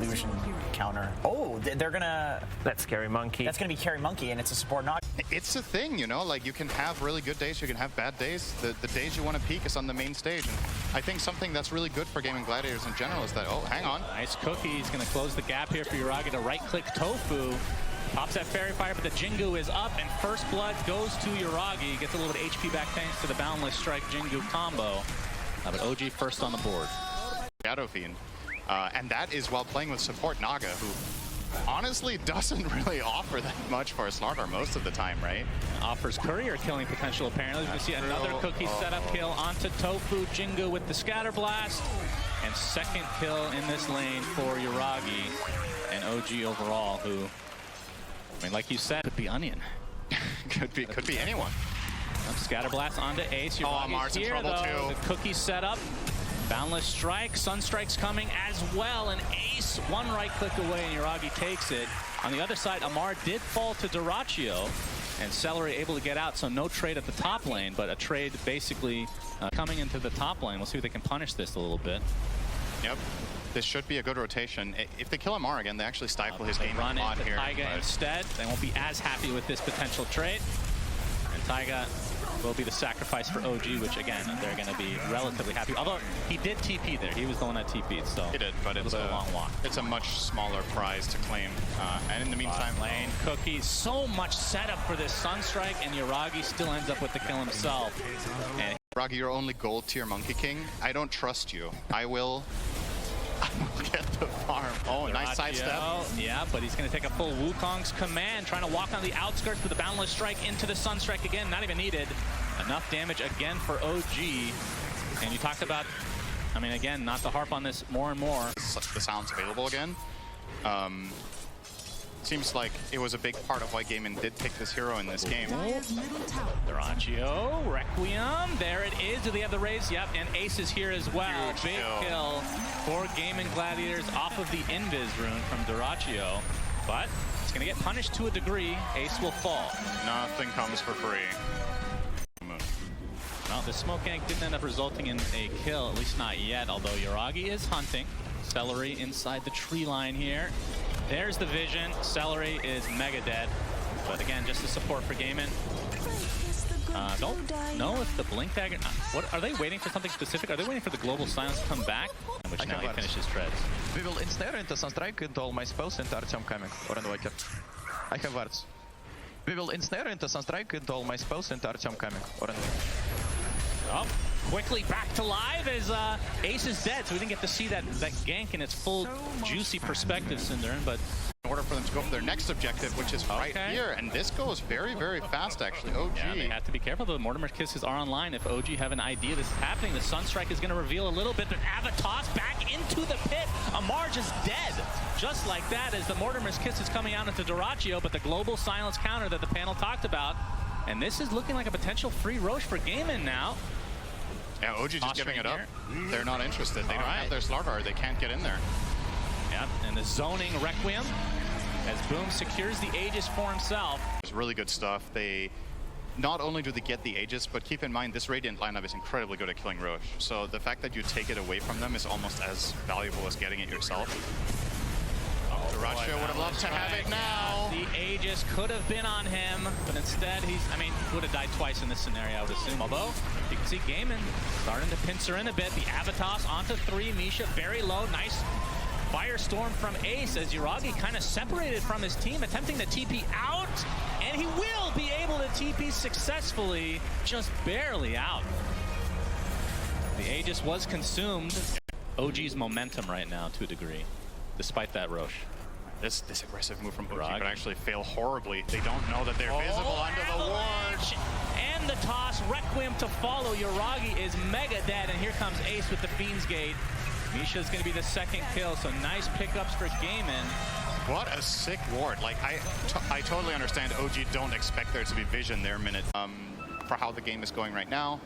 illusion counter. Oh, they're gonna... That's Scary Monkey. That's gonna be Carry Monkey, and it's a support knock. It's a thing, you know, like you can have really good days, you can have bad days. The days you want to peak is on the main stage. And I think something that's really good for Gaming Gladiators in general is that, oh, hang on. Nice cookie. He's going to close the gap here for Yuragi to right-click Tofu. Pops that Fairy Fire, but the Jingu is up, and first blood goes to Yuragi. Gets a little bit of HP back thanks to the Boundless Strike Jingu combo. But OG first on the board. Shadow Fiend. And that is while playing with support Naga, who honestly doesn't really offer that much for a Slardar most of the time, right? Offers courier killing potential apparently. You can see another cookie setup kill onto Tofu. Jingu with the Scatter Blast. And second kill in this lane for Yuragi and OG overall, who, I mean, like you said, could be Onion. could be anyone. Scatter Blast onto Ace. Yuragi's in here, trouble though. too. The cookie setup. Boundless Strike. Sunstrike's coming as well. And Ace, one right click away, and Yuragi takes it. On the other side, Amar did fall to Duraccio. And Celery able to get out, so no trade at the top lane, but a trade basically coming into the top lane. We'll see if they can punish this a little bit. Yep. This should be a good rotation. If they kill Amar again, they actually stifle his game run a lot into here. Taiga instead. They won't be as happy with this potential trade. And Taiga will be the sacrifice for OG, which again, they're going to be relatively happy. Although he did TP there. He was the one that TP'd, so he did, but it's a long walk. It's a much smaller prize to claim. And in the meantime, lane cookie. So much setup for this Sunstrike, and Yuragi still ends up with the kill himself. And Yuragi, you're only gold tier Monkey King. I don't trust you. I will get the farm. Oh, nice sidestep. Yeah, but he's going to take a full Wukong's command, trying to walk on the outskirts with the Boundless Strike into the Sunstrike again. Not even needed. Enough damage again for OG. And you talked about, I mean, again, not to harp on this more and more. The sound's available again. Seems like it was a big part of why Gaming did pick this hero in this game. Duraccio, Requiem, there it is. Do they have the raise? Yep, and Ace is here as well. Huge Big kill for Gaming Gladiators off of the Invis rune from Duraccio. But it's going to get punished to a degree. Ace will fall. Nothing comes for free. Well, the smoke gank didn't end up resulting in a kill, at least not yet, although Yuragi is hunting. Celery inside the tree line here. There's the vision. Celery is mega dead. But again, just the support for Gaiman. Don't know if the Blink Dagger... what are they waiting for something specific? Are they waiting for the Global Silence to come back? Which now he finishes treads. We will ensnare into SUNSTRIKE into all my spells into Artyom coming, or Invoker. I have wards. We will ensnare into SUNSTRIKE into all my spells into Artyom coming, or Invoker. Oh, quickly back to live as Ace is dead, so we didn't get to see that gank in its full juicy perspective, Cinderin, but in order for them to go for their next objective, which is right here, and this goes very, very fast, actually. OG. Yeah, they have to be careful. The Mortimer Kisses are online. If OG have an idea this is happening, the Sunstrike is going to reveal a little bit. But Avatos back into the pit. Amar just dead. Just like that as the Mortimer's Kiss is coming out into Duraccio, but the Global Silence counter that the panel talked about. And this is looking like a potential free Roche for Gaiman now. Yeah, OG just giving it up. They're not interested. They don't have their Slardar. They can't get in there. Yep, and the zoning Requiem as Boom secures the Aegis for himself. It's really good stuff. They not only do they get the Aegis, but keep in mind this Radiant lineup is incredibly good at killing Roche. So the fact that you take it away from them is almost as valuable as getting it yourself. Duraccio would have loved to have it now. The Aegis could have been on him, but instead he would have died twice in this scenario, I would assume. Although, you can see Gaiman starting to pincer in a bit. The Avatos onto 3, Misha very low. Nice Firestorm from Ace as Yuragi kind of separated from his team, attempting to TP out, and he will be able to TP successfully, just barely out. The Aegis was consumed. OG's momentum right now to a degree, despite that Roche. This aggressive move from OG could actually fail horribly. They don't know that they're visible under the ward. And the toss, Requiem to follow. Yuragi is mega dead, and here comes Ace with the Fiend's Gate. Misha's going to be the second kill, so nice pickups for Gaiman. What a sick ward. Like, I totally understand OG don't expect there to be vision there minute. For how the game is going right now,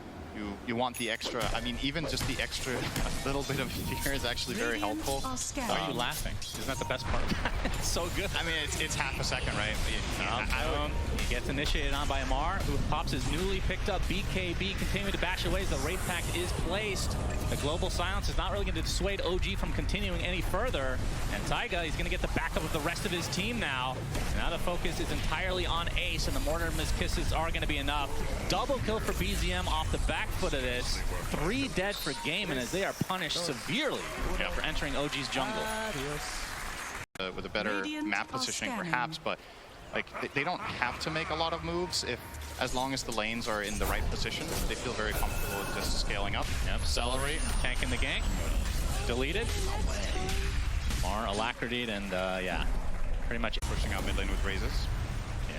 you want the extra, I mean, even just the extra little bit of fear is actually very helpful. Why are you laughing? Isn't that the best part? It's so good. I mean, it's half a second, right? He gets initiated on by Amar, who pops his newly picked up BKB, continuing to bash away as the Wraith Pact is placed. The global silence is not really going to dissuade OG from continuing any further. And Taiga, he's going to get the backup of the rest of his team now. And now the focus is entirely on Ace, and the Mortimer's Kisses are going to be enough. Double kill for BZM off the back foot of this. 3 dead for Gaiman as they are punished severely for entering OG's jungle. With a better map positioning perhaps, but like they don't have to make a lot of moves as long as the lanes are in the right position. They feel very comfortable with just scaling up. Yep, Celery tanking the gank. Deleted. More alacrity and yeah, pretty much Pushing out mid lane with raises.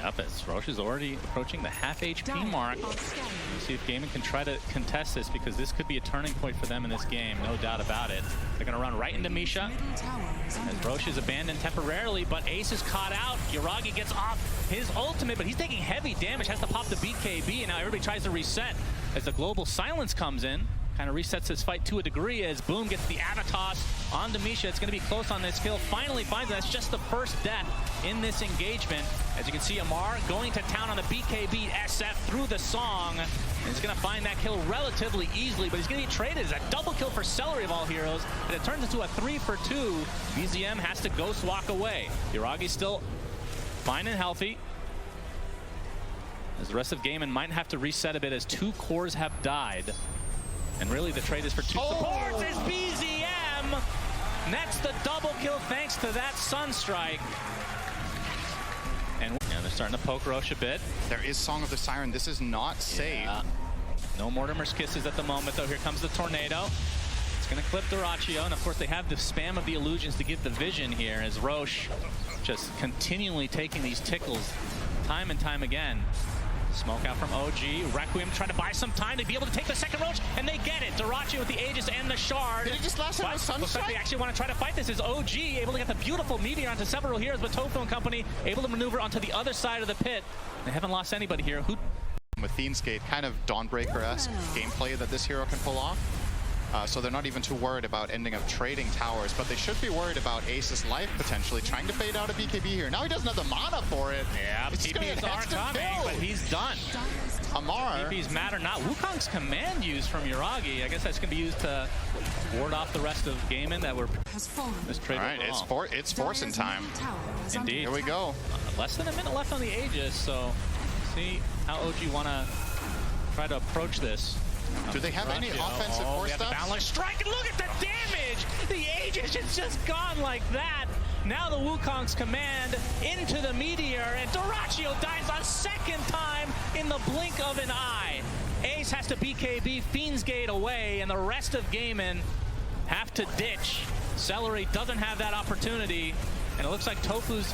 Yep, as Roche is already approaching the half HP mark. We'll see if Gaiman can try to contest this, because this could be a turning point for them in this game, no doubt about it. They're going to run right into Misha as Roche is abandoned temporarily, but Ace is caught out. Yuragi gets off his ultimate, but he's taking heavy damage, has to pop the BKB, and now everybody tries to reset as the global silence comes in. Kind of resets his fight to a degree as Boom gets the Avatos onto Misha. It's going to be close on this kill. Finally finds it. That's just the first death in this engagement. As you can see, Amar going to town on the BKB SF through the song. And he's going to find that kill relatively easily, but he's going to be traded as a double kill for Celery of all heroes. And it turns into a 3 for 2. BZM has to ghost walk away. Yuragi's still fine and healthy, as the rest of Gaiman might have to reset a bit as 2 cores have died. And really the trade is for 2 supports is BZM. Nets the double kill thanks to that SUNSTRIKE. And they're starting to poke Roche a bit. There is Song of the Siren. This is not safe. Yeah. No Mortimer's Kisses at the moment, though. Here comes the Tornado. It's going to clip Doraccio, and of course they have the spam of the illusions to give the vision here, as Roche just continually taking these tickles time and time again. Smoke out from OG. Requiem trying to buy some time to be able to take the second Roach, and they get it. Doraccio with the Aegis and the Shard. Did he just last him with SUNSTRIKE? Looks like they actually want to try to fight this. Is OG able to get the beautiful Meteor onto several heroes, but Tofu and company able to maneuver onto the other side of the pit. They haven't lost anybody here. With Thienesgate, kind of Dawnbreaker-esque gameplay that this hero can pull off. So they're not even too worried about ending up trading towers, but they should be worried about Ace's life potentially, trying to fade out a BKB here. Now he doesn't have the mana for it. Yeah, TPs are coming, but he's done. Amar. TPs matter not. Wukong's command use from Yuragi, I guess that's going to be used to ward off the rest of Gaiman that were All right, it's forcing time. Indeed. Here we go. Less than a minute left on the Aegis, so see how OG want to try to approach this. Do they have any offensive force stuff? Balance strike, and look at the damage! The Aegis is just gone like that. Now the Wukong's command into the Meteor, and Doraccio dies a second time in the blink of an eye. Ace has to BKB Fiend's Gate away, and the rest of Gaiman have to ditch. Celery doesn't have that opportunity, and it looks like Tofu's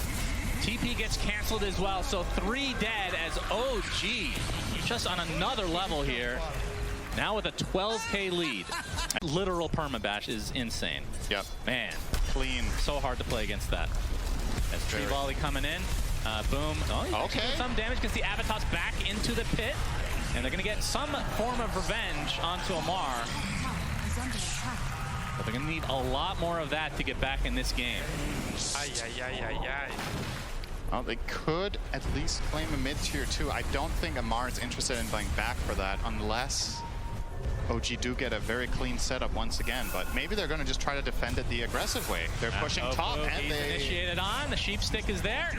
TP gets canceled as well, so 3 dead as OG just on another level here. Now with a 12K lead. Literal permabash is insane. Yep. Man, Clean. so hard to play against that. As Tree Volley coming in. Boom. Oh, okay. Some damage gets the Avatos back into the pit. And they're going to get some form of revenge onto Amar. But they're going to need a lot more of that to get back in this game. Well, they could at least claim a mid-tier 2. I don't think Amar is interested in going back for that unless OG do get a very clean setup once again, but maybe they're going to just try to defend it the aggressive way. They're pushing top, and he's initiated on. The sheep stick is there,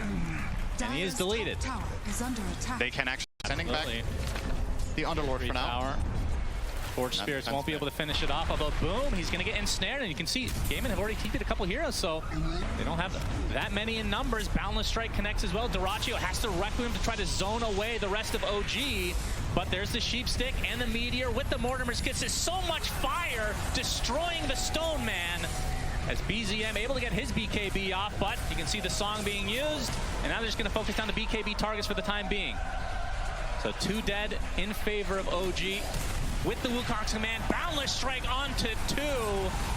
and he is deleted. They can actually sending back the Underlord for now. Forge Spirits won't be able to finish it off, although Boom, he's going to get ensnared, and you can see Gaiman have already TP'd a couple heroes, so they don't have that many in numbers. Boundless Strike connects as well. Doraccio has to Requiem to try to zone away the rest of OG, but there's the Sheep Stick and the Meteor with the Mortimer's Kisses. So much fire destroying the Stone Man, as BZM able to get his BKB off, but you can see the song being used, and now they're just going to focus on the BKB targets for the time being. So 2 dead in favor of OG. With the Wukong's command, Boundless Strike onto 2,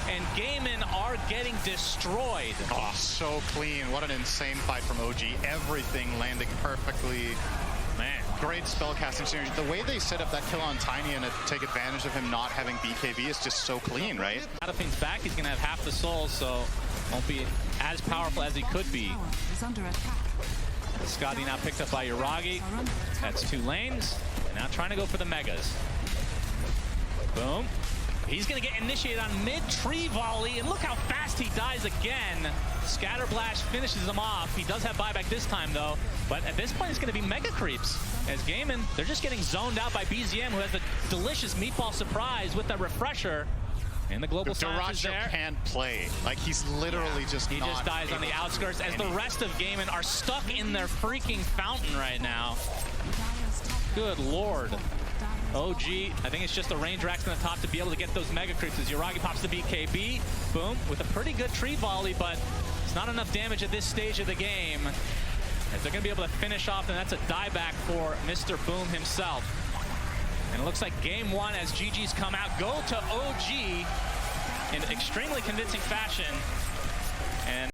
and Gaiman are getting destroyed. Oh, so clean. What an insane fight from OG. Everything landing perfectly. Man. Great spellcasting synergy. The way they set up that kill on Tiny and take advantage of him not having BKB is just so clean, right? Adafing's back, he's going to have half the soul, so won't be as powerful as he could be. Scotty now picked up by Yuragi. That's 2 lanes, and now trying to go for the Megas. Boom. He's going to get initiated on mid-tree volley, and look how fast he dies again. Scatterblast finishes him off. He does have buyback this time, though. But at this point, it's going to be mega creeps. As Gaiman, they're just getting zoned out by BZM, who has a delicious meatball surprise with that refresher. And the global silence is there. Can't play. Like, he's literally just He just dies on the outskirts as the rest of Gaiman are stuck in their freaking fountain right now. Good lord. OG, I think it's just the range racks on the top to be able to get those mega creeps as Yuragi pops the BKB. Boom, with a pretty good tree volley, but it's not enough damage at this stage of the game. As they're going to be able to finish off, and that's a dieback for Mr. Boom himself. And it looks like game one as GG's come out, go to OG in extremely convincing fashion. And